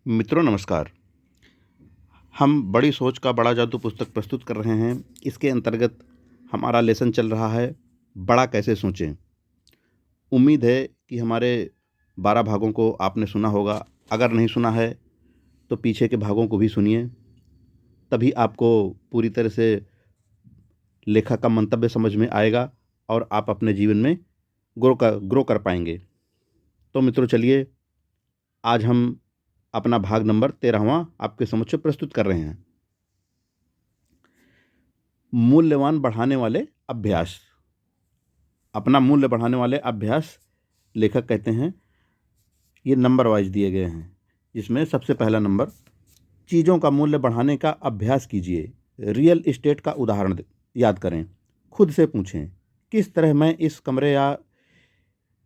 मित्रों नमस्कार। हम बड़ी सोच का बड़ा जादू पुस्तक प्रस्तुत कर रहे हैं। इसके अंतर्गत हमारा लेसन चल रहा है, बड़ा कैसे सोचें। उम्मीद है कि हमारे 12 भागों को आपने सुना होगा। अगर नहीं सुना है तो पीछे के भागों को भी सुनिए, तभी आपको पूरी तरह से लेखक का मंतव्य समझ में आएगा और आप अपने जीवन में ग्रो कर पाएंगे। तो मित्रों चलिए, आज हम अपना भाग नंबर 13वां आपके समक्ष प्रस्तुत कर रहे हैं। मूल्यवान बढ़ाने वाले अभ्यास। अपना मूल्य बढ़ाने वाले अभ्यास लेखक कहते हैं, ये नंबर वाइज दिए गए हैं, जिसमें सबसे पहला नंबर, चीज़ों का मूल्य बढ़ाने का अभ्यास कीजिए। रियल एस्टेट का उदाहरण याद करें। खुद से पूछें, किस तरह मैं इस कमरे या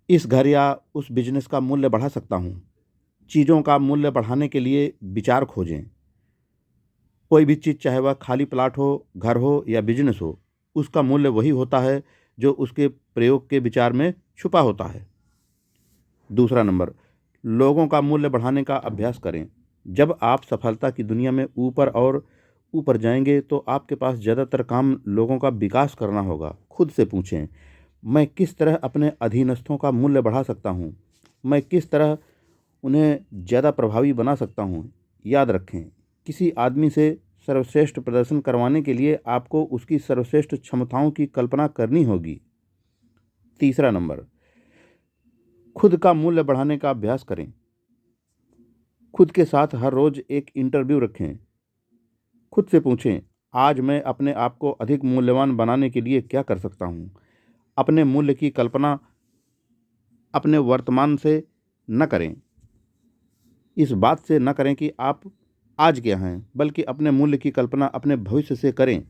इस घर या उस बिजनेस का मूल्य बढ़ा सकता हूँ। चीज़ों का मूल्य बढ़ाने के लिए विचार खोजें। कोई भी चीज़, चाहे वह खाली प्लाट हो, घर हो या बिजनेस हो, उसका मूल्य वही होता है जो उसके प्रयोग के विचार में छुपा होता है। दूसरा नंबर, लोगों का मूल्य बढ़ाने का अभ्यास करें। जब आप सफलता की दुनिया में ऊपर और ऊपर जाएंगे तो आपके पास ज़्यादातर काम लोगों का विकास करना होगा। खुद से पूछें, मैं किस तरह अपने अधीनस्थों का मूल्य बढ़ा सकता हूँ। मैं किस तरह उन्हें ज़्यादा प्रभावी बना सकता हूँ। याद रखें, किसी आदमी से सर्वश्रेष्ठ प्रदर्शन करवाने के लिए आपको उसकी सर्वश्रेष्ठ क्षमताओं की कल्पना करनी होगी। तीसरा नंबर, खुद का मूल्य बढ़ाने का अभ्यास करें। खुद के साथ हर रोज एक इंटरव्यू रखें। खुद से पूछें, आज मैं अपने आप को अधिक मूल्यवान बनाने के लिए क्या कर सकता हूँ। अपने मूल्य की कल्पना अपने वर्तमान से न करें। इस बात से न करें कि आप आज क्या हैं, बल्कि अपने मूल्य की कल्पना अपने भविष्य से करें।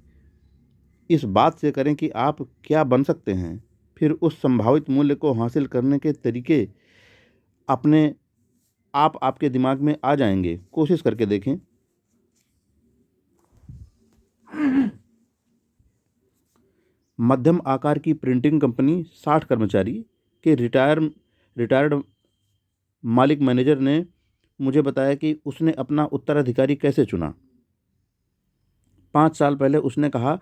इस बात से करें कि आप क्या बन सकते हैं। फिर उस संभावित मूल्य को हासिल करने के तरीके अपने आप आपके दिमाग में आ जाएंगे। कोशिश करके देखें। मध्यम आकार की प्रिंटिंग कंपनी, 60 कर्मचारी के रिटायर्ड मालिक मैनेजर ने मुझे बताया कि उसने अपना उत्तराधिकारी कैसे चुना। 5 साल पहले उसने कहा,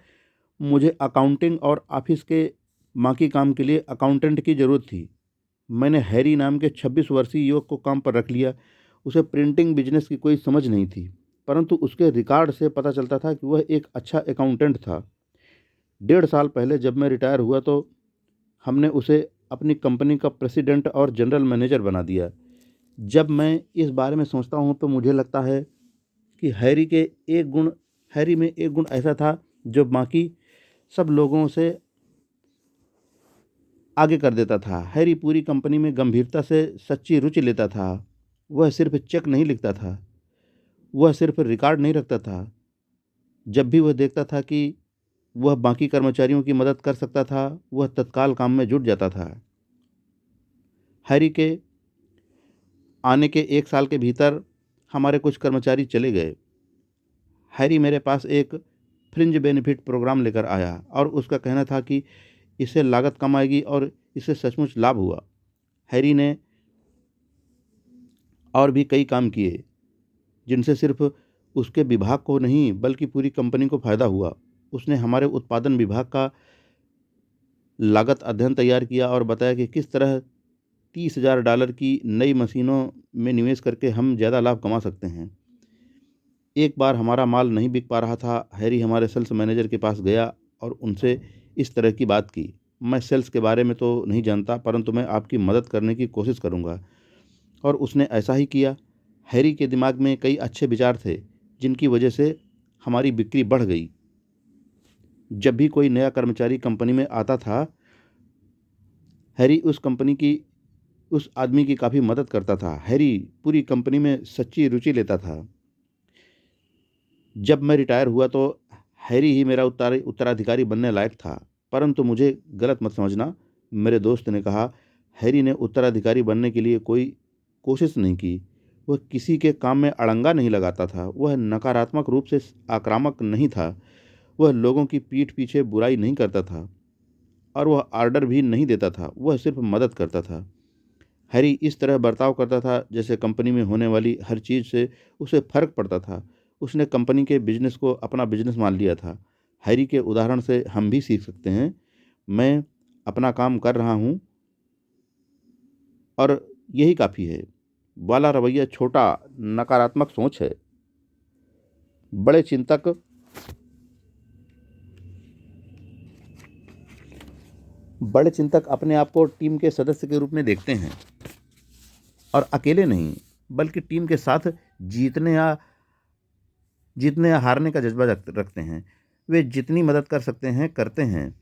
मुझे अकाउंटिंग और ऑफिस के बाकी काम के लिए अकाउंटेंट की ज़रूरत थी। मैंने हैरी नाम के 26 वर्षीय युवक को काम पर रख लिया। उसे प्रिंटिंग बिजनेस की कोई समझ नहीं थी, परंतु उसके रिकॉर्ड से पता चलता था कि वह एक अच्छा अकाउंटेंट था। 1.5 साल पहले जब मैं रिटायर हुआ तो हमने उसे अपनी कंपनी का प्रेसिडेंट और जनरल मैनेजर बना दिया। जब मैं इस बारे में सोचता हूँ तो मुझे लगता है कि हैरी में एक गुण ऐसा था जो बाकी सब लोगों से आगे कर देता था। हैरी पूरी कंपनी में गंभीरता से सच्ची रुचि लेता था। वह सिर्फ चेक नहीं लिखता था, वह सिर्फ रिकॉर्ड नहीं रखता था। जब भी वह देखता था कि वह बाकी कर्मचारियों की मदद कर सकता था, वह तत्काल काम में जुट जाता था। हैरी के आने के 1 साल के भीतर हमारे कुछ कर्मचारी चले गए। हैरी मेरे पास एक फ्रिंज बेनिफिट प्रोग्राम लेकर आया और उसका कहना था कि इससे लागत कम आएगी और इससे सचमुच लाभ हुआ। हैरी ने और भी कई काम किए जिनसे सिर्फ उसके विभाग को नहीं बल्कि पूरी कंपनी को फायदा हुआ। उसने हमारे उत्पादन विभाग का लागत अध्ययन तैयार किया और बताया कि किस तरह $30,000 की नई मशीनों में निवेश करके हम ज़्यादा लाभ कमा सकते हैं। एक बार हमारा माल नहीं बिक पा रहा था। हैरी हमारे सेल्स मैनेजर के पास गया और उनसे इस तरह की बात की, मैं सेल्स के बारे में तो नहीं जानता, परंतु मैं आपकी मदद करने की कोशिश करूंगा। और उसने ऐसा ही किया। हैरी के दिमाग में कई अच्छे विचार थे जिनकी वजह से हमारी बिक्री बढ़ गई। जब भी कोई नया कर्मचारी कंपनी में आता था, हैरी उस आदमी की काफ़ी मदद करता था। हैरी पूरी कंपनी में सच्ची रुचि लेता था। जब मैं रिटायर हुआ तो हैरी ही मेरा उत्तराधिकारी बनने लायक था। परंतु मुझे गलत मत समझना, मेरे दोस्त ने कहा, हैरी ने उत्तराधिकारी बनने के लिए कोई कोशिश नहीं की। वह किसी के काम में अड़ंगा नहीं लगाता था। वह नकारात्मक रूप से आक्रामक नहीं था। वह लोगों की पीठ पीछे बुराई नहीं करता था और वह ऑर्डर भी नहीं देता था। वह सिर्फ मदद करता था। हैरी इस तरह बर्ताव करता था जैसे कंपनी में होने वाली हर चीज़ से उसे फर्क पड़ता था। उसने कंपनी के बिजनेस को अपना बिजनेस मान लिया था। हैरी के उदाहरण से हम भी सीख सकते हैं। मैं अपना काम कर रहा हूँ और यही काफ़ी है वाला रवैया छोटा नकारात्मक सोच है। बड़े चिंतक बड़े चिंतक अपने आप को टीम के सदस्य के रूप में देखते हैं और अकेले नहीं बल्कि टीम के साथ जीतने या हारने का जज्बा रखते हैं। वे जितनी मदद कर सकते हैं करते हैं,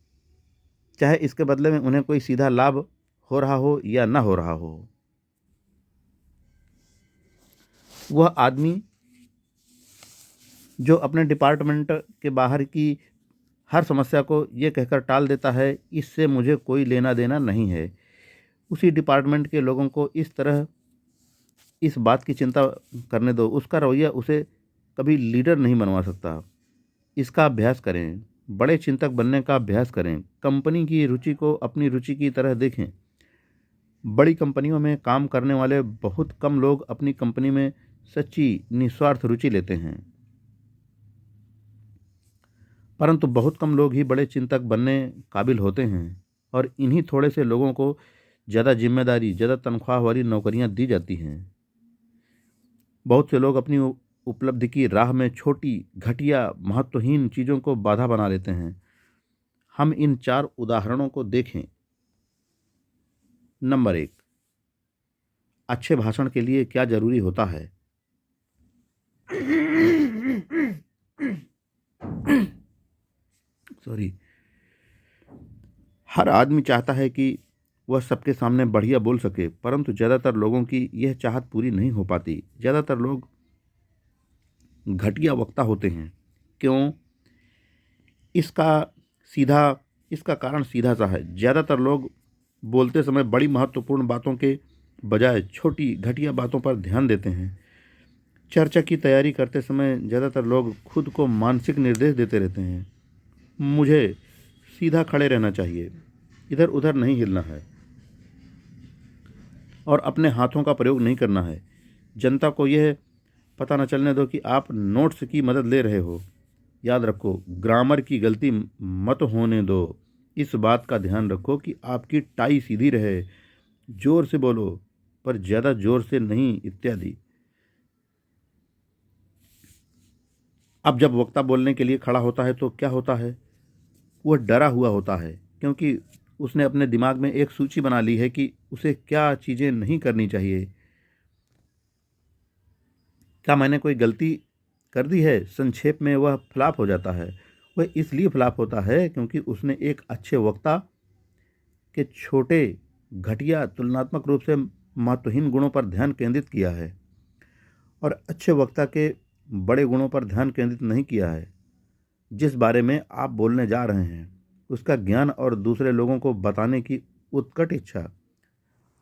चाहे इसके बदले में उन्हें कोई सीधा लाभ हो रहा हो या ना हो रहा हो। वह आदमी जो अपने डिपार्टमेंट के बाहर की हर समस्या को ये कहकर टाल देता है, इससे मुझे कोई लेना देना नहीं है, उसी डिपार्टमेंट के लोगों को इस तरह इस बात की चिंता करने दो। उसका रवैया उसे कभी लीडर नहीं बनवा सकता। इसका अभ्यास करें, बड़े चिंतक बनने का अभ्यास करें। कंपनी की रुचि को अपनी रुचि की तरह देखें। बड़ी कंपनियों में काम करने वाले बहुत कम लोग अपनी कंपनी में सच्ची निस्वार्थ रुचि लेते हैं, परंतु बहुत कम लोग ही बड़े चिंतक बनने काबिल होते हैं और इन्हीं थोड़े से लोगों को ज़्यादा जिम्मेदारी, ज़्यादा तनख्वाह वाली नौकरियां दी जाती हैं। बहुत से लोग अपनी उपलब्धि की राह में छोटी, घटिया, महत्वहीन चीज़ों को बाधा बना लेते हैं। हम इन 4 उदाहरणों को देखें। नंबर 1, अच्छे भाषण के लिए क्या जरूरी होता है? सॉरी। हर आदमी चाहता है कि वह सबके सामने बढ़िया बोल सके, परंतु ज़्यादातर लोगों की यह चाहत पूरी नहीं हो पाती। ज़्यादातर लोग घटिया वक्ता होते हैं। क्यों? इसका सीधा इसका कारण सीधा सा है। ज़्यादातर लोग बोलते समय बड़ी महत्वपूर्ण बातों के बजाय छोटी घटिया बातों पर ध्यान देते हैं। चर्चा की तैयारी करते समय ज़्यादातर लोग खुद को मानसिक निर्देश देते रहते हैं। मुझे सीधा खड़े रहना चाहिए, इधर उधर नहीं हिलना है और अपने हाथों का प्रयोग नहीं करना है। जनता को यह पता न चलने दो कि आप नोट्स की मदद ले रहे हो। याद रखो, ग्रामर की गलती मत होने दो। इस बात का ध्यान रखो कि आपकी टाई सीधी रहे। जोर से बोलो, पर ज़्यादा जोर से नहीं, इत्यादि। अब जब वक्ता बोलने के लिए खड़ा होता है तो क्या होता है? वह डरा हुआ होता है, क्योंकि उसने अपने दिमाग में एक सूची बना ली है कि उसे क्या चीज़ें नहीं करनी चाहिए। क्या मैंने कोई गलती कर दी है? संक्षेप में वह फ्लॉप हो जाता है। वह इसलिए फ्लॉप होता है क्योंकि उसने एक अच्छे वक्ता के छोटे, घटिया, तुलनात्मक रूप से महत्वहीन गुणों पर ध्यान केंद्रित किया है और अच्छे वक्ता के बड़े गुणों पर ध्यान केंद्रित नहीं किया है। जिस बारे में आप बोलने जा रहे हैं उसका ज्ञान और दूसरे लोगों को बताने की उत्कट इच्छा।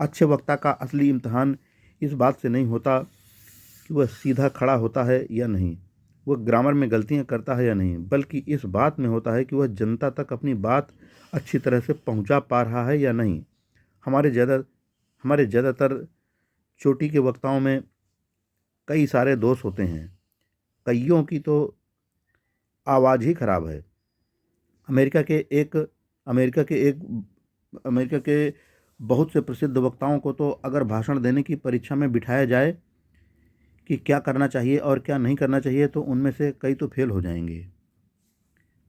अच्छे वक्ता का असली इम्तिहान इस बात से नहीं होता कि वह सीधा खड़ा होता है या नहीं, वह ग्रामर में गलतियां करता है या नहीं, बल्कि इस बात में होता है कि वह जनता तक अपनी बात अच्छी तरह से पहुंचा पा रहा है या नहीं। हमारे ज़्यादातर चोटी के वक्ताओं में कई सारे दोष होते हैं। कईयों की तो आवाज़ ही खराब है। अमेरिका के बहुत से प्रसिद्ध वक्ताओं को तो अगर भाषण देने की परीक्षा में बिठाया जाए कि क्या करना चाहिए और क्या नहीं करना चाहिए, तो उनमें से कई तो फेल हो जाएंगे।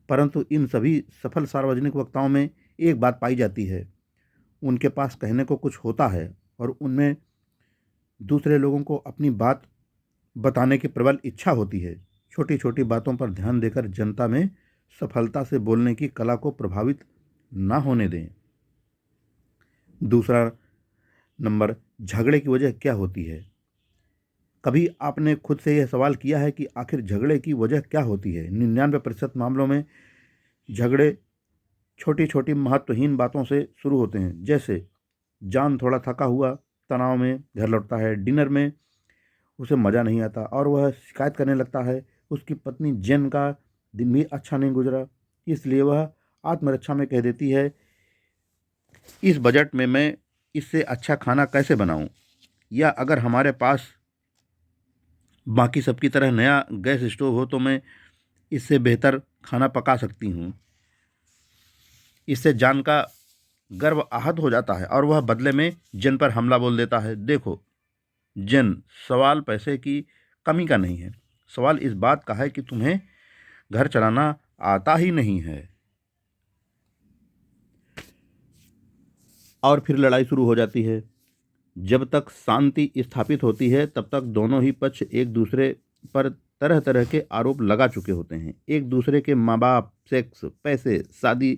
परंतु इन सभी सफल सार्वजनिक वक्ताओं में एक बात पाई जाती है, उनके पास कहने को कुछ होता है और उनमें दूसरे लोगों को अपनी बात बताने की प्रबल इच्छा होती है। छोटी छोटी बातों पर ध्यान देकर जनता में सफलता से बोलने की कला को प्रभावित ना होने दें। दूसरा नंबर, झगड़े की वजह क्या होती है? कभी आपने खुद से यह सवाल किया है कि आखिर झगड़े की वजह क्या होती है? 99% मामलों में झगड़े छोटी छोटी महत्वहीन बातों से शुरू होते हैं। जैसे जॉन थोड़ा थका हुआ तनाव में घर लौटता है। डिनर में उसे मज़ा नहीं आता और वह शिकायत करने लगता है। उसकी पत्नी जेन का दिन भी अच्छा नहीं गुजरा, इसलिए वह आत्मरक्षा में कह देती है, इस बजट में मैं इससे अच्छा खाना कैसे बनाऊं, या अगर हमारे पास बाकी सबकी तरह नया गैस स्टोव हो तो मैं इससे बेहतर खाना पका सकती हूँ। इससे जॉन का गर्व आहत हो जाता है और वह बदले में जेन पर हमला बोल देता है। देखो जेन, सवाल पैसे की कमी का नहीं है, सवाल इस बात का है कि तुम्हें घर चलाना आता ही नहीं है। और फिर लड़ाई शुरू हो जाती है। जब तक शांति स्थापित होती है तब तक दोनों ही पक्ष एक दूसरे पर तरह तरह के आरोप लगा चुके होते हैं। एक दूसरे के माँ बाप, सेक्स, पैसे, शादी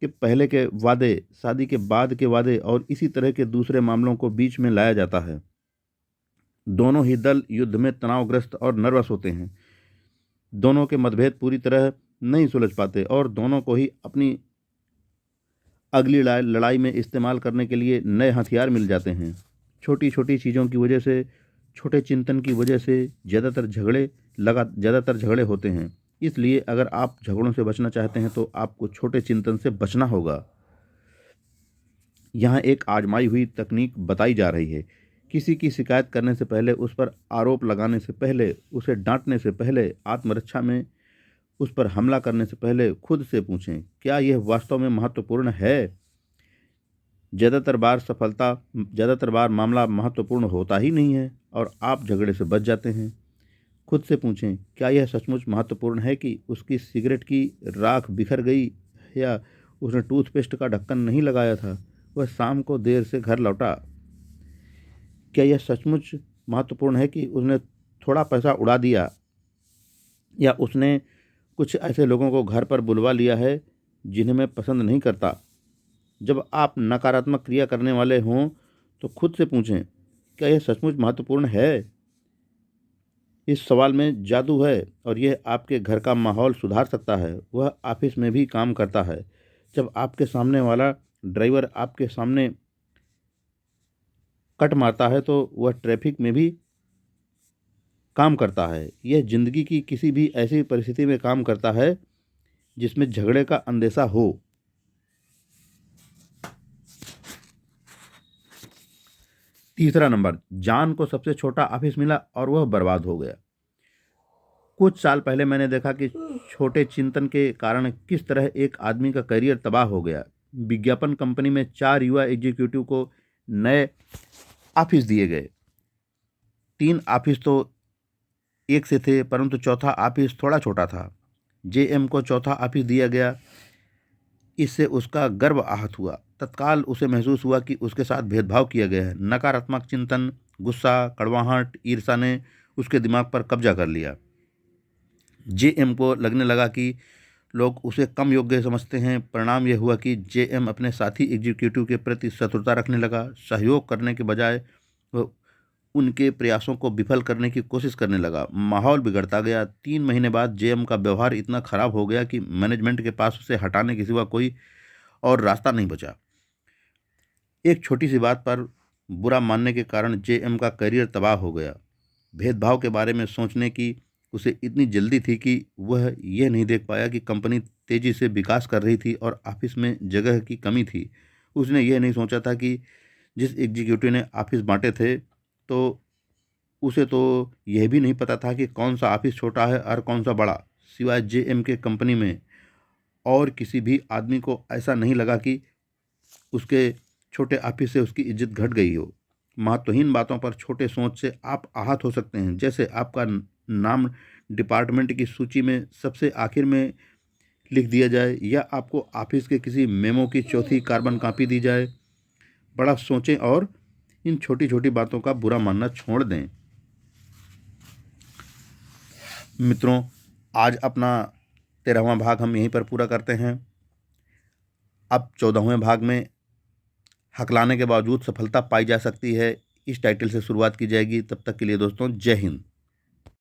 के पहले के वादे, शादी के बाद के वादे और इसी तरह के दूसरे मामलों को बीच में लाया जाता है। दोनों ही दल युद्ध में तनावग्रस्त और नर्वस होते हैं। दोनों के मतभेद पूरी तरह नहीं सुलझ पाते और दोनों को ही अपनी अगली लड़ाई में इस्तेमाल करने के लिए नए हथियार मिल जाते हैं। छोटी छोटी चीज़ों की वजह से, छोटे चिंतन की वजह से ज़्यादातर झगड़े होते हैं। इसलिए अगर आप झगड़ों से बचना चाहते हैं तो आपको छोटे चिंतन से बचना होगा। यहाँ एक आजमाई हुई तकनीक बताई जा रही है। किसी की शिकायत करने से पहले, उस पर आरोप लगाने से पहले, उसे डांटने से पहले, आत्मरक्षा में उस पर हमला करने से पहले खुद से पूछें, क्या यह वास्तव में महत्वपूर्ण है? ज़्यादातर बार मामला महत्वपूर्ण होता ही नहीं है और आप झगड़े से बच जाते हैं। खुद से पूछें, क्या यह सचमुच महत्वपूर्ण है कि उसकी सिगरेट की राख बिखर गई, या उसने टूथपेस्ट का ढक्कन नहीं लगाया था, वह शाम को देर से घर लौटा? क्या यह सचमुच महत्वपूर्ण है कि उसने थोड़ा पैसा उड़ा दिया, या उसने कुछ ऐसे लोगों को घर पर बुलवा लिया है जिन्हें मैं पसंद नहीं करता? जब आप नकारात्मक क्रिया करने वाले हों तो खुद से पूछें, क्या यह सचमुच महत्वपूर्ण है? इस सवाल में जादू है और यह आपके घर का माहौल सुधार सकता है। वह ऑफिस में भी काम करता है। जब आपके सामने वाला ड्राइवर आपके सामने कट मारता है तो वह ट्रैफिक में भी काम करता है। यह जिंदगी की किसी भी ऐसी परिस्थिति में काम करता है जिसमें झगड़े का अंदेशा हो। तीसरा नंबर, जॉन को सबसे छोटा ऑफिस मिला और वह बर्बाद हो गया। कुछ साल पहले मैंने देखा कि छोटे चिंतन के कारण किस तरह एक आदमी का करियर तबाह हो गया। विज्ञापन कंपनी में 4 युवा एग्जीक्यूटिव को नए ऑफिस दिए गए। 3 ऑफिस तो एक से थे, परंतु चौथा ऑफिस थोड़ा छोटा था। जेएम को चौथा ऑफिस दिया गया। इससे उसका गर्व आहत हुआ। तत्काल उसे महसूस हुआ कि उसके साथ भेदभाव किया गया है। नकारात्मक चिंतन, गुस्सा, कड़वाहट, ईर्ष्या ने उसके दिमाग पर कब्जा कर लिया। जेएम को लगने लगा कि लोग उसे कम योग्य समझते हैं। परिणाम यह हुआ कि जेएम अपने साथी एग्जीक्यूटिव के प्रति शत्रुता रखने लगा। सहयोग करने के बजाय वह उनके प्रयासों को विफल करने की कोशिश करने लगा। माहौल बिगड़ता गया। 3 महीने बाद जेएम का व्यवहार इतना खराब हो गया कि मैनेजमेंट के पास उसे हटाने के सिवा कोई और रास्ता नहीं बचा। एक छोटी सी बात पर बुरा मानने के कारण जेएम का करियर तबाह हो गया। भेदभाव के बारे में सोचने की उसे इतनी जल्दी थी कि वह यह नहीं देख पाया कि कंपनी तेजी से विकास कर रही थी और ऑफिस में जगह की कमी थी। उसने यह नहीं सोचा था कि जिस एग्जीक्यूटिव ने ऑफिस बांटे थे तो उसे तो यह भी नहीं पता था कि कौन सा ऑफिस छोटा है और कौन सा बड़ा। सिवाय जेएम के कंपनी में और किसी भी आदमी को ऐसा नहीं लगा कि उसके छोटे ऑफिस से उसकी इज्जत घट गई हो। महत्वहीन बातों पर छोटे सोच से आप आहत हो सकते हैं। जैसे आपका नाम डिपार्टमेंट की सूची में सबसे आखिर में लिख दिया जाए, या आपको ऑफिस के किसी मेमो की चौथी कार्बन कॉपी दी जाए। बड़ा सोचें और इन छोटी छोटी बातों का बुरा मानना छोड़ दें। मित्रों, आज अपना 13वां भाग हम यहीं पर पूरा करते हैं। अब 14वें भाग में हकलाने के बावजूद सफलता पाई जा सकती है, इस टाइटल से शुरुआत की जाएगी। तब तक के लिए दोस्तों, जय हिंद।